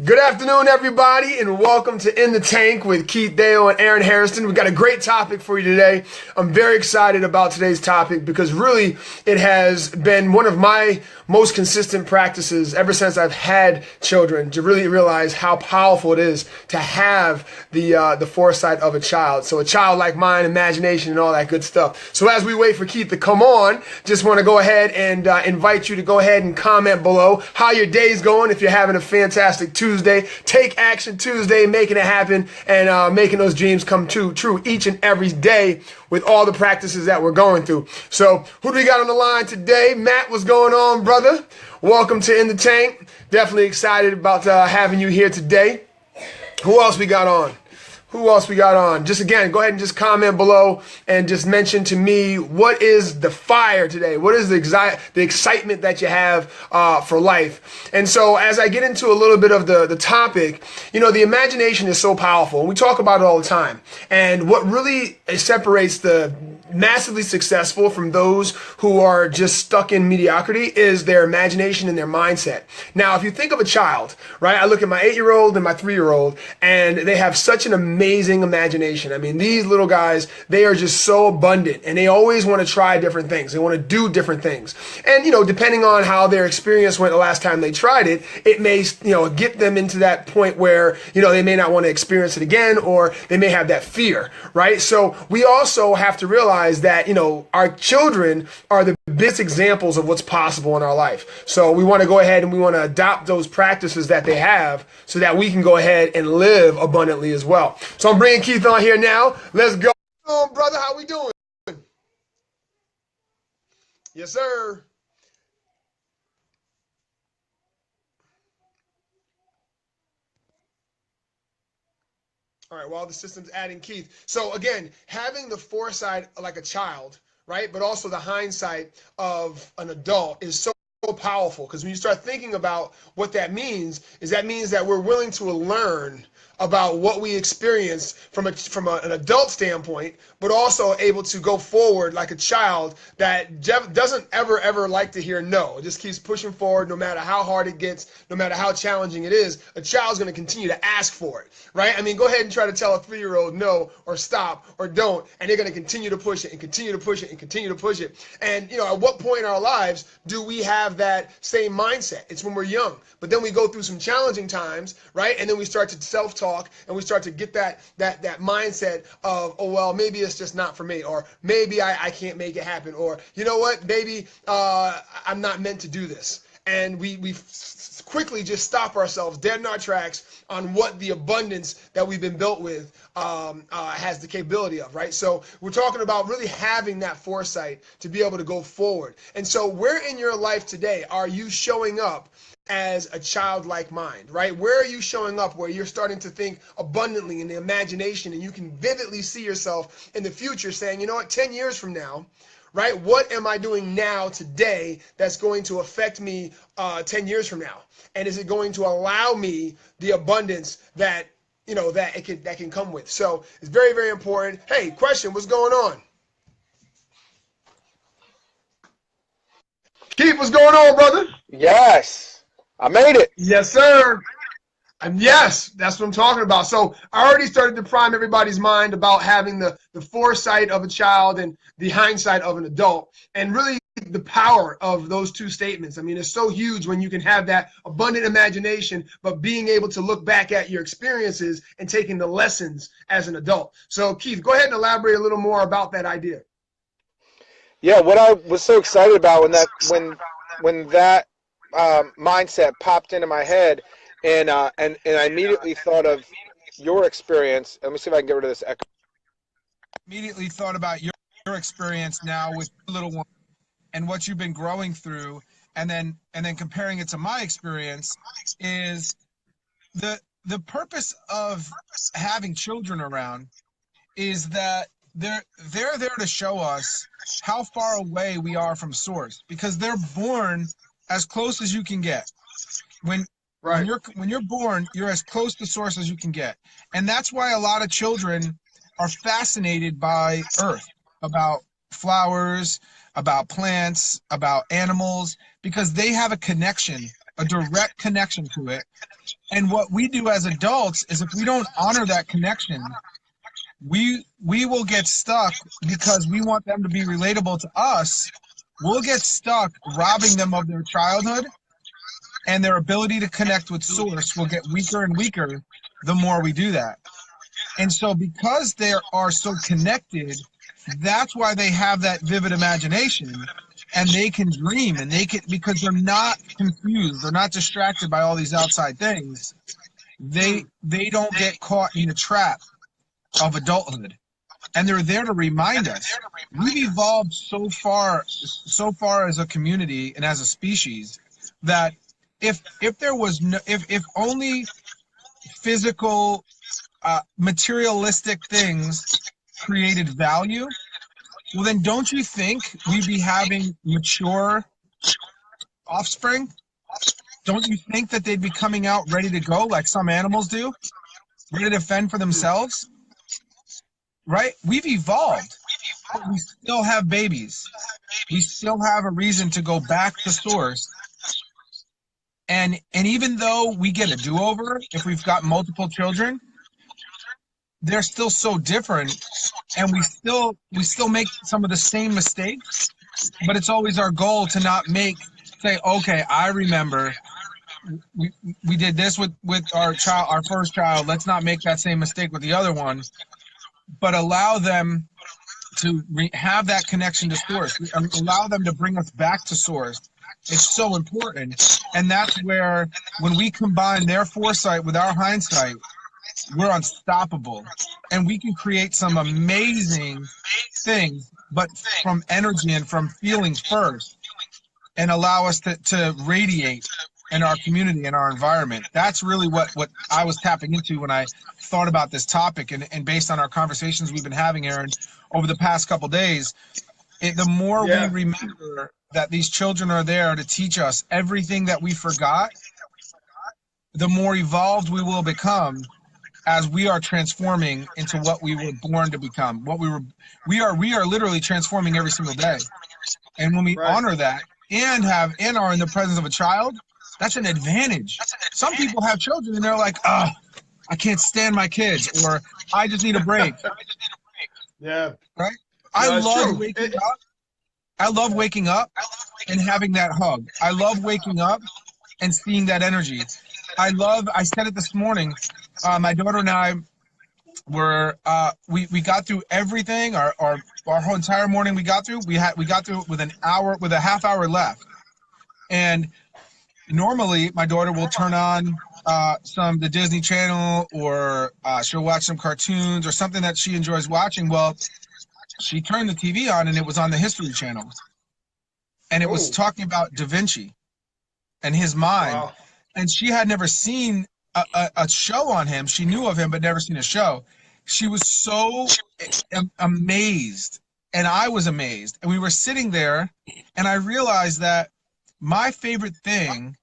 Good afternoon, everybody, and welcome to In the Tank with Keith, Deyo, and Aaron Hairston. We've got a great topic for you today. I'm very excited about today's topic because really it has been one of my most consistent practices ever since I've had children to really realize how powerful it is to have the foresight of a child. So a childlike mind, imagination, and all that good stuff. So as we wait for Keith to come on, just want to go ahead and invite you to go ahead and comment below how your day's going. If you're having a fantastic Tuesday, take action Tuesday, making it happen and making those dreams come true each and every day with all the practices that we're going through. So who do we got on the line today? Matt, what's going on, brother? Welcome to In the Tank. Definitely excited about having you here today. Who else we got on? Just again, go ahead and just comment below and just mention to me, what is the fire today? What is the excitement that you have for life? And so as I get into a little bit of the topic, you know, the imagination is so powerful. We talk about it all the time. And what really separates the massively successful from those who are just stuck in mediocrity is their imagination and their mindset. Now, if you think of a child, right? I look at my 8-year-old and my 3-year-old, and they have such an amazing imagination. I mean, these little guys, they are just so abundant, and they always want to try different things. They want to do different things. And, you know, depending on how their experience went the last time they tried it, it may, you know, get them into that point where, you know, they may not want to experience it again, or they may have that fear, right? So we also have to realize that, you know, our children are the best examples of what's possible in our life. So we want to go ahead and we want to adopt those practices that they have so that we can go ahead and live abundantly as well. So I'm bringing Keith on here now. Let's go. Brother, how we doing? Yes, sir. All right, while the system's adding Keith. So again, having the foresight like a child, right, but also the hindsight of an adult is so powerful, because when you start thinking about what that means, that means that we're willing to learn about what we experience from an adult standpoint, but also able to go forward like a child that doesn't ever like to hear no. It just keeps pushing forward no matter how hard it gets, no matter how challenging it is. A child's going to continue to ask for it, right? I mean, go ahead and try to tell a 3-year-old no or stop or don't, and they're going to continue to push it and continue to push it and continue to push it. And, you know, at what point in our lives do we have that same mindset? It's when we're young. But then we go through some challenging times, right? And then we start to self-talk, and we start to get that mindset of, oh, well, maybe it's just not for me, or maybe I can't make it happen, or, you know what, maybe I'm not meant to do this. And we quickly just stop ourselves dead in our tracks on what the abundance that we've been built with has the capability of, right? So we're talking about really having that foresight to be able to go forward. And so where in your life today are you showing up as a childlike mind, right? Where are you showing up where you're starting to think abundantly in the imagination, and you can vividly see yourself in the future saying, you know what, 10 years from now, right? What am I doing now today that's going to affect me 10 years from now? And is it going to allow me the abundance that, you know, that can come with? So it's very, very important. Hey, question, what's going on? Keith, what's going on, brother? Yes, I made it. Yes, sir. And yes, that's what I'm talking about. So I already started to prime everybody's mind about having the foresight of a child and the hindsight of an adult, and really the power of those two statements. I mean, it's so huge when you can have that abundant imagination, but being able to look back at your experiences and taking the lessons as an adult. So Keith, go ahead and elaborate a little more about that idea. Yeah, what I was so excited about when that mindset popped into my head, and I immediately thought of your experience. Let me see if I can get rid of this echo. Immediately thought about your experience now with your little one and what you've been growing through, and then comparing it to my experience. Is the purpose of having children around is that they're there to show us how far away we are from source, because they're born as close as you can get. When you're born, you're as close to source as you can get. And that's why a lot of children are fascinated by Earth, about flowers, about plants, about animals, because they have a connection, a direct connection to it. And what we do as adults is if we don't honor that connection, we will get stuck because we want them to be relatable to us. We'll get stuck robbing them of their childhood, and their ability to connect with source will get weaker and weaker the more we do that. And so because they are so connected, that's why they have that vivid imagination, and they can dream, and they can, because they're not confused, they're not distracted by all these outside things. They don't get caught in the trap of adulthood, and they're there to remind us. We've evolved so far as a community and as a species that if there was no, if only physical materialistic things created value, well then don't you think we'd be having mature offspring? Don't you think that they'd be coming out ready to go like some animals do, ready to fend for themselves? Right? We've evolved, but we still have babies. We still have a reason to go back to source. And even though we get a do-over if we've got multiple children, they're still so different, and we still make some of the same mistakes, but it's always our goal to not say, okay, I remember we did this with our first child, let's not make that same mistake with the other one, but allow them to have that connection to source, allow them to bring us back to source. It's so important. And that's where, when we combine their foresight with our hindsight, we're unstoppable. And we can create some amazing things, but from energy and from feelings first, and allow us to radiate in our community and our environment. That's really what I was tapping into when I thought about this topic. And based on our conversations we've been having, Aaron, over the past couple days, the more we remember that these children are there to teach us everything that we forgot, the more evolved we will become as we are transforming into what we were born to become. We are literally transforming every single day. And when we honor that and are in the presence of a child, that's an advantage. Some people have children and they're like, oh, I can't stand my kids, or I just need a break. Yeah. Right? I love waking up and having that hug. I love waking up and seeing that energy. I said it this morning, my daughter and I were, we got through everything, our whole entire morning we got through with a half hour left. And normally my daughter will turn on the Disney Channel, or she'll watch some cartoons or something that she enjoys watching. Well, she turned the TV on and it was on the History Channel. And it was talking about Da Vinci and his mind. Wow. And she had never seen a show on him. She knew of him, but never seen a show. She was so amazed, and I was amazed. And we were sitting there, and I realized that my favorite thing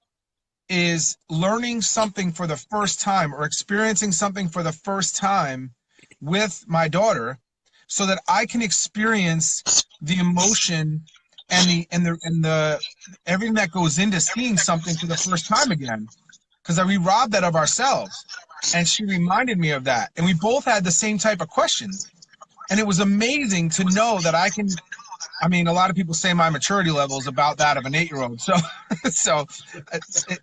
is learning something for the first time, or experiencing something for the first time with my daughter, so that I can experience the emotion and the everything that goes into seeing something for the first time again, because we robbed that of ourselves. And she reminded me of that, and we both had the same type of questions, and it was amazing to know that I can. I mean, a lot of people say my maturity level is about that of an 8-year-old, so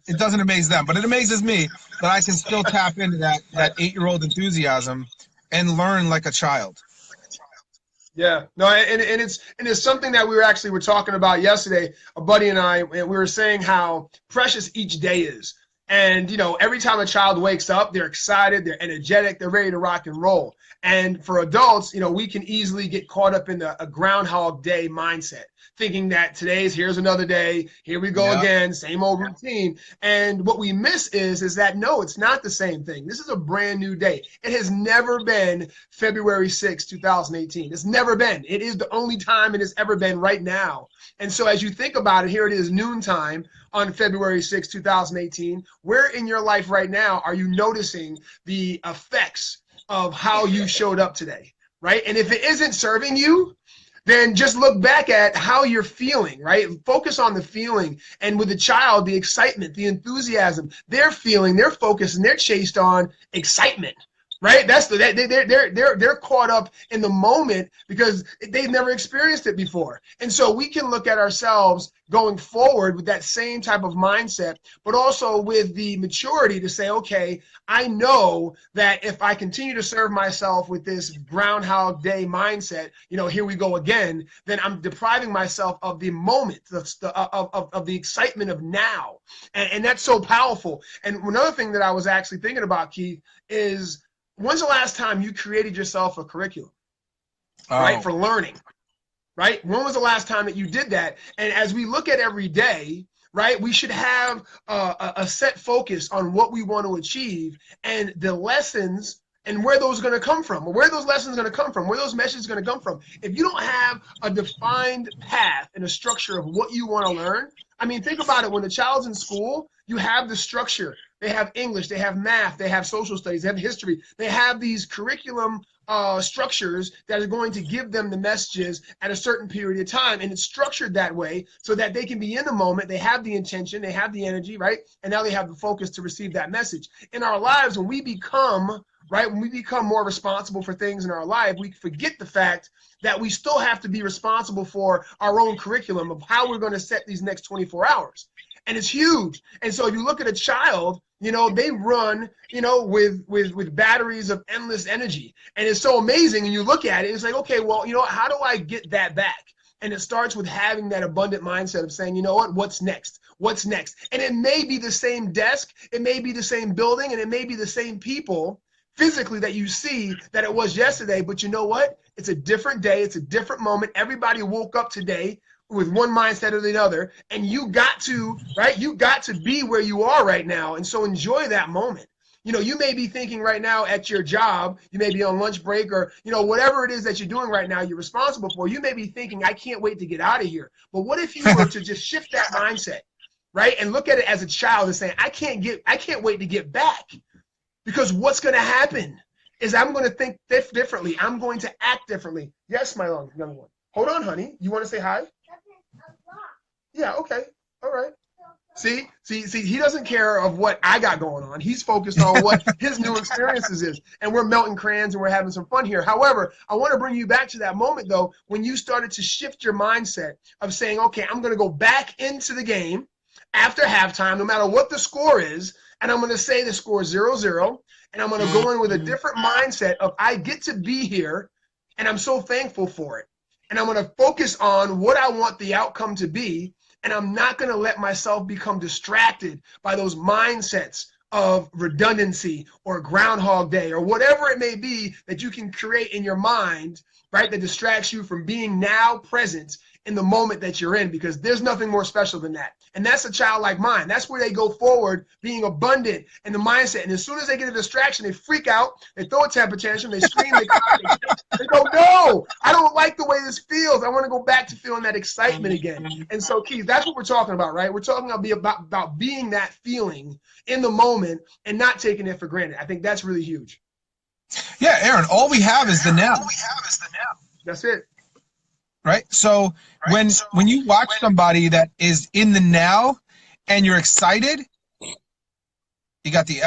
it doesn't amaze them, but it amazes me that I can still tap into that 8-year-old enthusiasm and learn like a child. Yeah, no, and it's something that we were talking about yesterday, a buddy and I, and we were saying how precious each day is. And, every time a child wakes up, they're excited, they're energetic, they're ready to rock and roll. And for adults, we can easily get caught up in a Groundhog Day mindset, thinking that here's another day, here we go again, same old routine. And what we miss is that, no, it's not the same thing. This is a brand new day. It has never been February 6, 2018. It's never been. It is the only time it has ever been right now. And so as you think about it, here it is noontime on February 6, 2018. Where in your life right now are you noticing the effects of how you showed up today, right? And if it isn't serving you, then just look back at how you're feeling, right? Focus on the feeling. And with the child, the excitement, the enthusiasm, they're feeling, they're focused, and they're chased on excitement. Right, they're caught up in the moment because they've never experienced it before, and so we can look at ourselves going forward with that same type of mindset, but also with the maturity to say, okay, I know that if I continue to serve myself with this Groundhog Day mindset, here we go again, then I'm depriving myself of the moment, of the excitement of now, and that's so powerful. And another thing that I was actually thinking about, Keith, is when's the last time you created yourself a curriculum, right, for learning, right? When was the last time that you did that? And as we look at every day, right, we should have a set focus on what we want to achieve and the lessons and where those are going to come from, or where those lessons are going to come from, where those messages are going to come from. If you don't have a defined path and a structure of what you want to learn, I mean, think about it. When the child's in school, you have the structure. They have English, they have math, they have social studies, they have history. They have these curriculum structures that are going to give them the messages at a certain period of time. And it's structured that way so that they can be in the moment. They have the intention, they have the energy, right? And now they have the focus to receive that message. In our lives, when we become more responsible for things in our life, we forget the fact that we still have to be responsible for our own curriculum of how we're going to set these next 24 hours. And it's huge. And so if you look at a child, they run, with batteries of endless energy. And it's so amazing. And you look at it, it's like, okay, well, how do I get that back? And it starts with having that abundant mindset of saying, what's next? What's next? And it may be the same desk, it may be the same building, and it may be the same people physically that you see that it was yesterday. But you know what? It's a different day. It's a different moment. Everybody woke up today with one mindset or the other, and you got to be where you are right now. And so enjoy that moment. You may be thinking right now at your job, you may be on lunch break, or whatever it is that you're doing right now you're responsible for, you may be thinking, I can't wait to get out of here. But what if you were to just shift that mindset, right, and look at it as a child and saying, I can't wait to get back, because what's going to happen is I'm going to think differently. I'm going to act differently. Yes, my young one. Hold on, honey. You want to say hi? Yeah, okay. All right. See, he doesn't care of what I got going on. He's focused on what his new experiences is. And we're melting crayons and we're having some fun here. However, I want to bring you back to that moment, though, when you started to shift your mindset of saying, okay, I'm going to go back into the game after halftime, no matter what the score is, and I'm going to say the score is 0-0, and I'm going to go in with a different mindset of I get to be here, and I'm so thankful for it. And I'm going to focus on what I want the outcome to be, and I'm not going to let myself become distracted by those mindsets of redundancy or Groundhog Day or whatever it may be that you can create in your mind, right, that distracts you from being now present in the moment that you're in, because there's nothing more special than that. And that's a childlike mind. That's where they go forward, being abundant in the mindset. And as soon as they get a distraction, they freak out, they throw a temper tantrum, they scream, they cry, they go, no, I don't like the way this feels. I want to go back to feeling that excitement again. And so, Keith, that's what we're talking about, right? We're talking about being that feeling in the moment and not taking it for granted. I think that's really huge. Yeah, Aaron, all we have is the now. That's it. Right. So when you watch somebody that is in the now and you're excited, you got the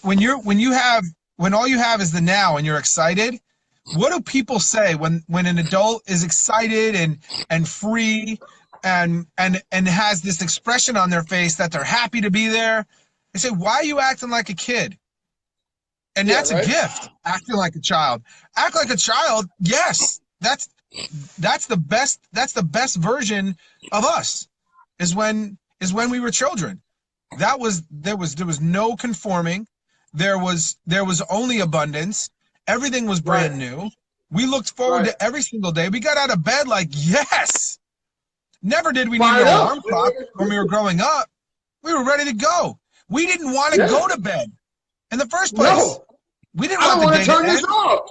when all you have is the now and you're excited. What do people say when an adult is excited and free and has this expression on their face that they're happy to be there? They say, why are you acting like a kid? And that's a gift. Acting like a child. Act like a child. Yes, that's the best version of us is when we were children. There was no conforming. There was only abundance. Everything was brand new. We looked forward to every single day. We got out of bed like, yes. Never did we need an alarm clock when we were growing up. We were ready to go. We didn't want to go to bed in the first place. No. We didn't want the day to turn this off.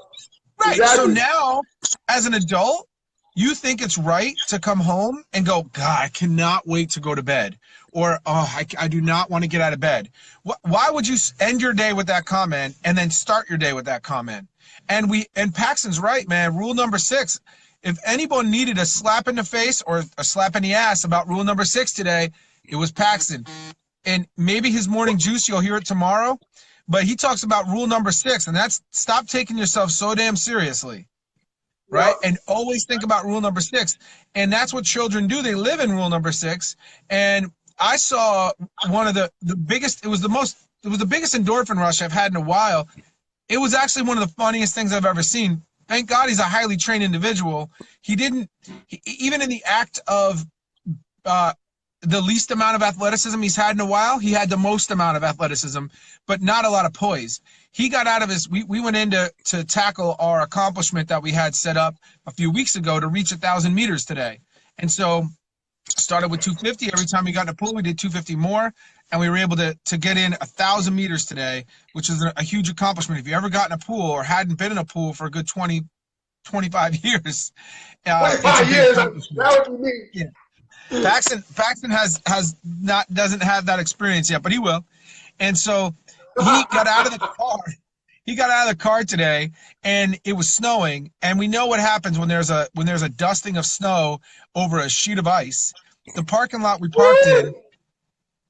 Right. Exactly. So now, as an adult, you think it's right to come home and go, God, I cannot wait to go to bed. Or, oh, I do not want to get out of bed. Why would you end your day with that comment and then start your day with that comment? And Paxton's right, man. Rule number 6 if anyone needed a slap in the face or a slap in the ass about rule number 6 today, it was Paxton. And maybe his morning juice, you'll hear it tomorrow, but he talks about rule number 6, and that's stop taking yourself so damn seriously, right? Yep. And always think about rule number 6. And that's what children do. They live in rule number 6. And I saw one of the biggest, it was the biggest endorphin rush I've had in a while. It was actually one of the funniest things I've ever seen. Thank God he's a highly trained individual. Even in the act of the least amount of athleticism he's had in a while, he had the most amount of athleticism, but not a lot of poise. He got out of his, we went in to tackle our accomplishment that we had set up a few weeks ago to reach 1,000 meters today. And so started with 250. Every time we got in a pool, we did 250 more, and we were able to get in 1,000 meters today, which is a huge accomplishment. If you ever got in a pool or hadn't been in a pool for a good 20, 25 years, 25 years, that's what you mean. Yeah. Paxton doesn't have that experience yet, but he will. And so he got out of the car. He got out of the car today, and it was snowing. And we know what happens when there's a dusting of snow over a sheet of ice. The parking lot we parked in,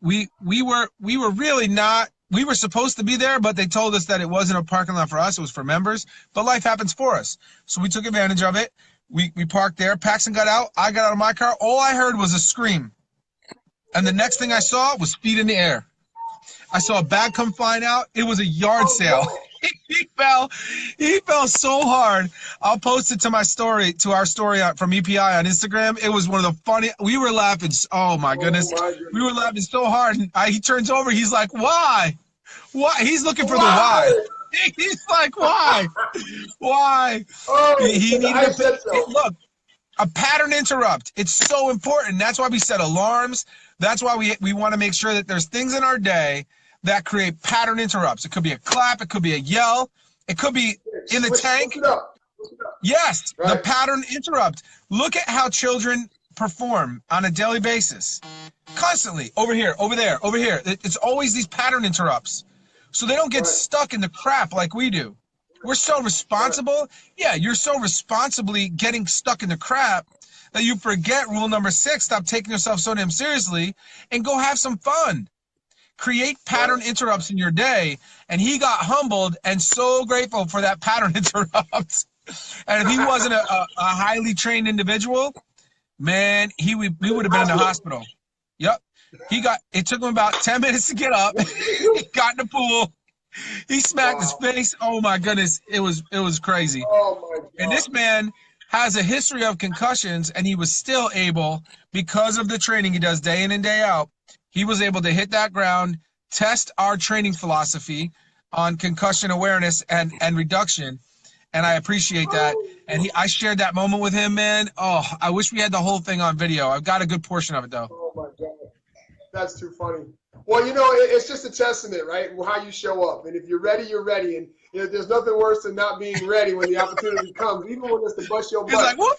we were really not. We were supposed to be there, but they told us that it wasn't a parking lot for us. It was for members. But life happens for us, so we took advantage of it. We parked there. Paxton got out. I got out of my car. All I heard was a scream. And the next thing I saw was feet in the air. I saw a bag come flying out. It was a yard sale. He fell so hard. I'll post it to our story from EPI on Instagram. It was one of the funny. We were laughing. Oh my goodness. We were laughing so hard. And he turns over. He's like, why? Why? He's looking for the why. He's like, why? Why? Oh, he needed look, a pattern interrupt. It's so important. That's why we set alarms. That's why we want to make sure that there's things in our day that create pattern interrupts. It could be a clap. It could be a yell. It could be in the tank. Yes, right. The pattern interrupt. Look at how children perform on a daily basis. Constantly. Over here, over there, over here. It's always these pattern interrupts. So they don't get stuck in the crap like we do. We're so responsible. Yeah, you're so responsibly getting stuck in the crap that you forget rule number 6, stop taking yourself so damn seriously, and go have some fun. Create pattern interrupts in your day. And he got humbled and so grateful for that pattern interrupt. And if he wasn't a highly trained individual, man, we would have been in the hospital. Yep. It took him about 10 minutes to get up. He got in the pool. He smacked his face. Oh my goodness. It was crazy. Oh my God. And this man has a history of concussions, and he was still able, because of the training he does day in and day out, he was able to hit that ground, test our training philosophy on concussion awareness and reduction. And I appreciate that. And I shared that moment with him, man. Oh, I wish we had the whole thing on video. I've got a good portion of it though. Oh my God. That's too funny. Well, it's just a testament, right? How you show up. And if you're ready, you're ready. And there's nothing worse than not being ready when the opportunity comes, even when it's to bust your butt. He's like, whoop.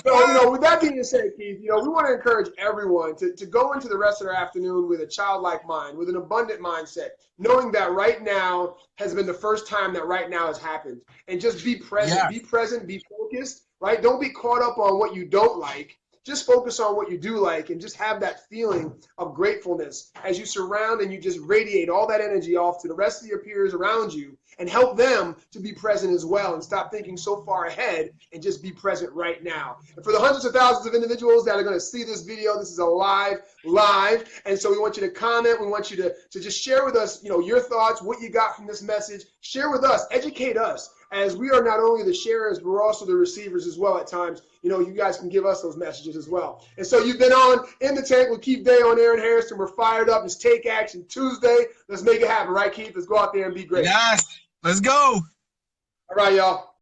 So, with that being said, Keith, we want to encourage everyone to go into the rest of their afternoon with a childlike mind, with an abundant mindset, knowing that right now has been the first time that right now has happened. And just be present, be present, be focused, right? Don't be caught up on what you don't like. Just focus on what you do like, and just have that feeling of gratefulness as you surround and you just radiate all that energy off to the rest of your peers around you, and help them to be present as well, and stop thinking so far ahead and just be present right now. And for the hundreds of thousands of individuals that are going to see this video, this is a live, and so we want you to comment. We want you to just share with us, your thoughts, what you got from this message. Share with us, educate us, as we are not only the sharers, but we're also the receivers as well at times. You guys can give us those messages as well. And so you've been on In the Tank with Keith Deyo and Aaron Hairston. We're fired up. It's Take Action Tuesday. Let's make it happen, right, Keith? Let's go out there and be great. Yes, let's go. All right, y'all.